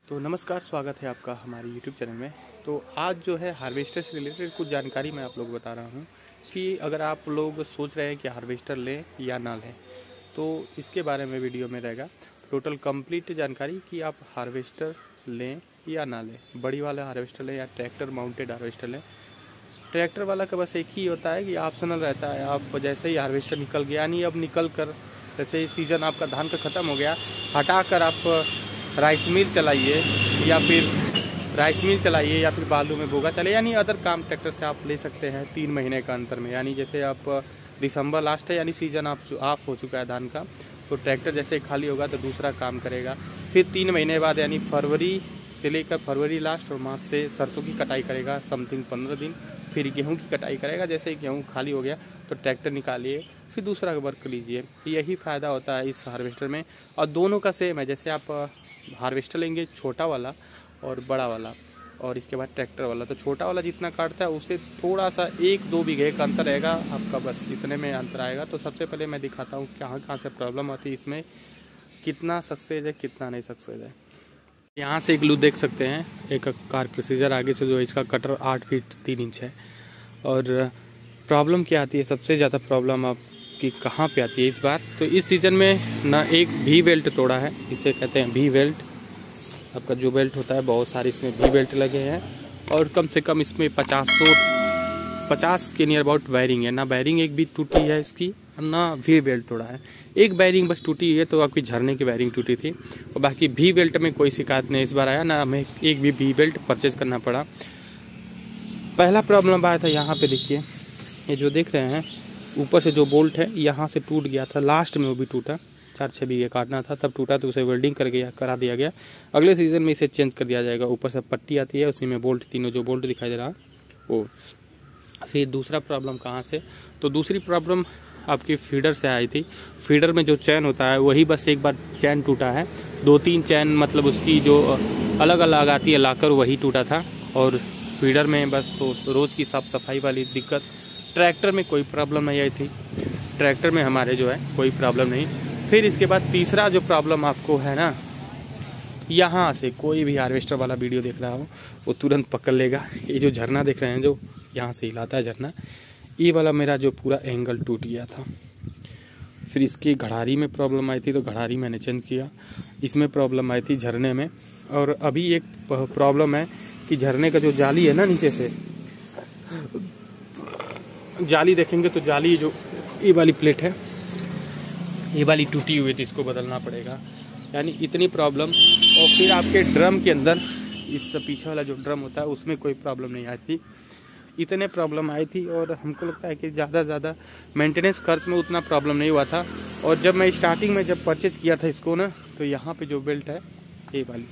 तो नमस्कार, स्वागत है आपका हमारे YouTube चैनल में। तो आज जो है हार्वेस्टर से रिलेटेड कुछ जानकारी मैं आप लोग बता रहा हूँ कि अगर आप लोग सोच रहे हैं कि हार्वेस्टर लें या ना लें, तो इसके बारे में वीडियो में रहेगा टोटल कंप्लीट जानकारी कि आप हार्वेस्टर लें या ना लें। बड़ी वाला हार्वेस्टर लें या ट्रैक्टर माउंटेड हार्वेस्टर लें। ट्रैक्टर वाला का बस एक ही होता है कि ऑप्शनल रहता है, आप जैसे ही हार्वेस्टर निकल गया, यानी अब निकल कर जैसे ही सीज़न आपका धान का ख़त्म हो गया, हटा कर आप राइस मिल चलाइए या फिर बालू में बोगा चले, यानी अदर काम ट्रैक्टर से आप ले सकते हैं 3 महीने का अंतर में। यानी जैसे आप दिसंबर लास्ट है, यानी सीज़न आप ऑफ हो चुका है धान का, तो ट्रैक्टर जैसे खाली होगा तो दूसरा काम करेगा। फिर 3 महीने बाद यानी फरवरी से लेकर फरवरी लास्ट और मार्च से सरसों की कटाई करेगा समथिंग 15 दिन। फिर गेहूँ की कटाई करेगा, जैसे ही गेहूँ खाली हो गया तो ट्रैक्टर निकालिए, फिर दूसरा वर्क लीजिए। यही फ़ायदा होता है इस हार्वेस्टर में। और दोनों का सेम है, जैसे आप हार्वेस्टर लेंगे छोटा वाला और बड़ा वाला, और इसके बाद ट्रैक्टर वाला, तो छोटा वाला जितना काटता है उससे थोड़ा सा 1-2 बीघे का अंतर रहेगा आपका, बस इतने में अंतर आएगा। तो सबसे पहले मैं दिखाता हूँ कहाँ से प्रॉब्लम आती है, इसमें कितना सक्सेस है कितना नहीं सक्सेस है। यहाँ से एक लू देख सकते हैं, एक कार प्रोसीजर आगे से जो इसका कटर 8 फीट 3 इंच है। और प्रॉब्लम क्या आती है, सबसे ज़्यादा प्रॉब्लम आपकी कहाँ पे आती है इस बार, तो इस सीज़न में ना एक भी बेल्ट तोड़ा है, इसे कहते हैं भी बेल्ट। आपका जो बेल्ट होता है बहुत सारे इसमें भी बेल्ट लगे हैं, और कम से कम इसमें 50 के नियर अबाउट वायरिंग है। ना वायरिंग एक भी टूटी है इसकी, ना भी बेल्ट तोड़ा है। एक वायरिंग बस टूटी है, तो आपकी झरने की वायरिंग टूटी थी, और बाकी भी बेल्ट में कोई शिकायत नहीं इस बार आया, ना हमें एक भी बेल्ट परचेज करना पड़ा। पहला प्रॉब्लम आया था यहाँ पे, देखिए ये जो देख रहे हैं ऊपर से जो बोल्ट है यहाँ से टूट गया था, लास्ट में वो भी टूटा। 4-6 बीघे काटना था तब टूटा, तो उसे वेल्डिंग करा दिया गया। अगले सीज़न में इसे चेंज कर दिया जाएगा। ऊपर से पट्टी आती है, उसी में बोल्ट, तीनों जो बोल्ट दिखाई दे रहा है वो। फिर दूसरा प्रॉब्लम कहाँ से, तो दूसरी प्रॉब्लम आपकी फीडर से आई थी। फीडर में जो चैन होता है वही बस एक बार चैन टूटा है, 2-3 चैन मतलब उसकी जो अलग अलग आती है लाकर, वही टूटा था। और फीडर में बस रोज़ की साफ सफाई वाली दिक्कत। ट्रैक्टर में कोई प्रॉब्लम नहीं आई थी, ट्रैक्टर में हमारे जो है कोई प्रॉब्लम नहीं। फिर इसके बाद तीसरा जो प्रॉब्लम आपको है ना, यहाँ से कोई भी हार्वेस्टर वाला वीडियो देख रहा हो वो तुरंत पकड़ लेगा। ये जो झरना देख रहे हैं, जो यहाँ से हिलाता है झरना, ये वाला मेरा जो पूरा एंगल टूट गया था। फिर इसकी घड़ारी में प्रॉब्लम आई थी, तो घड़ारी मैंने चेंज किया। इसमें प्रॉब्लम आई थी झरने में। और अभी एक प्रॉब्लम है कि झरने का जो जाली है ना, नीचे से जाली देखेंगे तो जाली जो ये वाली प्लेट है, ये वाली टूटी हुई थी, इसको बदलना पड़ेगा। यानी इतनी प्रॉब्लम। और फिर आपके ड्रम के अंदर, इस पीछे वाला जो ड्रम होता है उसमें कोई प्रॉब्लम नहीं आई थी, इतने प्रॉब्लम आई थी। और हमको लगता है कि ज़्यादा मेंटेनेंस खर्च में उतना प्रॉब्लम नहीं हुआ था। और जब मैं स्टार्टिंग में जब परचेज किया था इसको ना, तो यहाँ पे जो बेल्ट है ये वाली,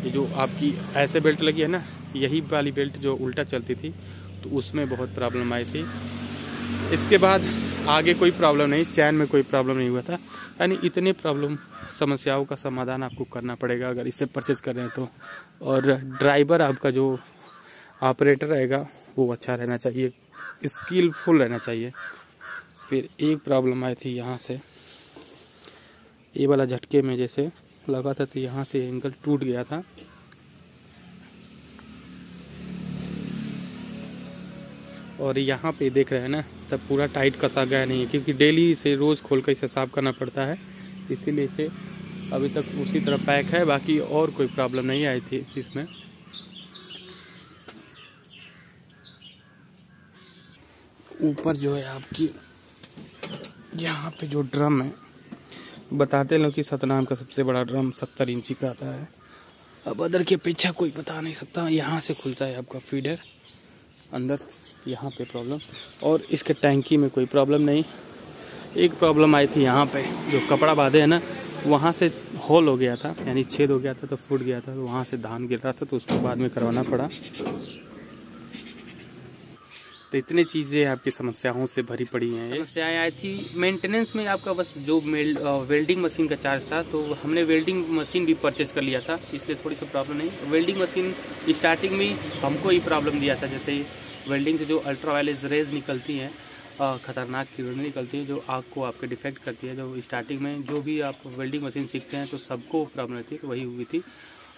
ये जो आपकी ऐसे बेल्ट लगी है ना, यही वाली बेल्ट जो उल्टा चलती थी, तो उसमें बहुत प्रॉब्लम आई थी। इसके बाद आगे कोई प्रॉब्लम नहीं, चैन में कोई प्रॉब्लम नहीं हुआ था। यानी इतने प्रॉब्लम समस्याओं का समाधान आपको करना पड़ेगा अगर इसे परचेज कर रहे हैं तो। और ड्राइवर आपका जो ऑपरेटर रहेगा वो अच्छा रहना चाहिए, स्किलफुल रहना चाहिए। फिर एक प्रॉब्लम आई थी यहाँ से, ये वाला झटके में जैसे लगा था, तो यहाँ से एंगल टूट गया था। और यहाँ पे देख रहे हैं ना, तब पूरा टाइट कसा गया नहीं है, क्योंकि डेली इसे रोज़ खोल कर इसे साफ़ करना पड़ता है, इसीलिए इसे अभी तक उसी तरह पैक है। बाकी और कोई प्रॉब्लम नहीं आई थी इसमें। ऊपर जो है आपकी यहाँ पे जो ड्रम है, बताते लोग कि सतनाम का सबसे बड़ा ड्रम 70 इंची का आता है। अब अदर की अपेक्षा कोई बता नहीं सकता। यहाँ से खुलता है आपका फीडर अंदर, यहाँ पे प्रॉब्लम। और इसके टैंकी में कोई प्रॉब्लम नहीं। एक प्रॉब्लम आई थी यहाँ पे, जो कपड़ा बांधे है ना, वहाँ से होल हो गया था, यानी छेद हो गया था, तो फूट गया था, तो वहाँ से धान गिर रहा था, तो उसको बाद में करवाना पड़ा। तो इतनी चीज़ें आपकी समस्याओं से भरी पड़ी हैं। समस्याएं आई थी मेंटेनेंस में आपका, बस जो वेल्डिंग मशीन का चार्ज था, तो हमने वेल्डिंग मशीन भी परचेज कर लिया था, इसलिए थोड़ी सी प्रॉब्लम नहीं। वेल्डिंग मशीन स्टार्टिंग में हमको ही प्रॉब्लम दिया था, जैसे वेल्डिंग से जो अल्ट्रावायलेट रेज निकलती हैं ख़तरनाक किरणें निकलती हैं जो आग को आपके डिफेक्ट करती है। जो स्टार्टिंग में जो भी आप वेल्डिंग मशीन सीखते हैं तो सबको प्रॉब्लम रहती है, तो वही हुई थी।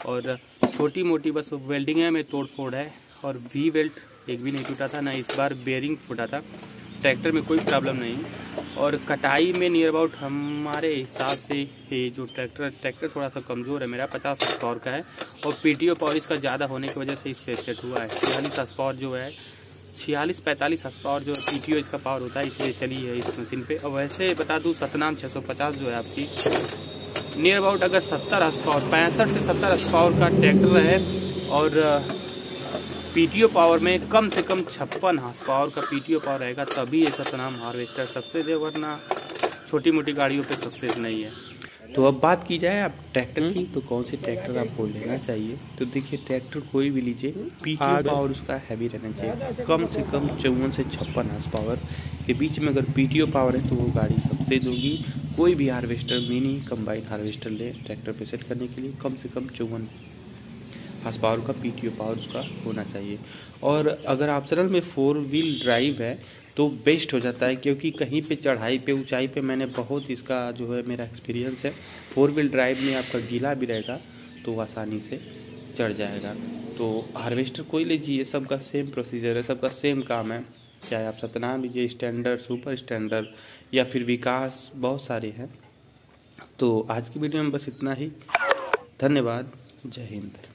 और छोटी मोटी बस वेल्डिंग में तोड़ फोड़ है, और वी वेल्ट एक भी नहीं टूटा था, ना इस बार बेयरिंग फूटा था। ट्रैक्टर में कोई प्रॉब्लम नहीं। और कटाई में नियर अबाउट हमारे हिसाब से ये जो ट्रैक्टर थोड़ा सा कमज़ोर है मेरा, 50 हॉर्स पावर का है, और पीटीओ पावर इसका ज़्यादा होने की वजह से इस पे सेट हुआ है। 46 हॉर्स पावर जो है, 46-45 हॉर्स पावर जो पीटीओ इसका पावर होता है, इसलिए चली है इस मशीन पे। और वैसे बता दूँ सतनाम 650 जो है आपकी नियर अबाउट अगर 70 हॉर्स पावर, 65 से 70 हॉर्स पावर का ट्रैक्टर है, और पीटीओ पावर में कम से कम 56 हॉर्स पावर का पीटीओ पावर रहेगा, तभी ये सतनाम हार्वेस्टर सक्सेस है, वरना छोटी मोटी गाड़ियों पे सक्सेस नहीं है। तो अब बात की जाए आप ट्रैक्टर की, तो कौन सी ट्रैक्टर आपको लेना चाहिए। तो देखिए ट्रैक्टर कोई भी लीजिए, पीटीओ पावर उसका हैवी रहना चाहिए, कम से कम 54 से 56 हॉर्स पावर के बीच में अगर पीटीओ पावर है तो वो गाड़ी सक्सेस होगी। कोई भी हार्वेस्टर, मिनी कंबाइन हार्वेस्टर ले ट्रैक्टर पे सेट करने के लिए, कम से कम 54 हॉर्स पावर का पीटीओ पावर उसका होना चाहिए। और अगर ऑप्शनल में 4 व्हील ड्राइव है तो बेस्ट हो जाता है, क्योंकि कहीं पे चढ़ाई पे ऊंचाई पे मैंने बहुत इसका जो है मेरा एक्सपीरियंस है, 4 व्हील ड्राइव में आपका गीला भी रहेगा तो आसानी से चढ़ जाएगा। तो हार्वेस्टर कोई लीजिए, सबका सेम प्रोसीजर है, सबका सेम काम है, चाहे आप सतनाम लीजिए, स्टैंडर्ड, सुपर स्टैंडर्ड या फिर विकास, बहुत सारे हैं। तो आज की वीडियो में बस इतना ही। धन्यवाद। जय हिंद।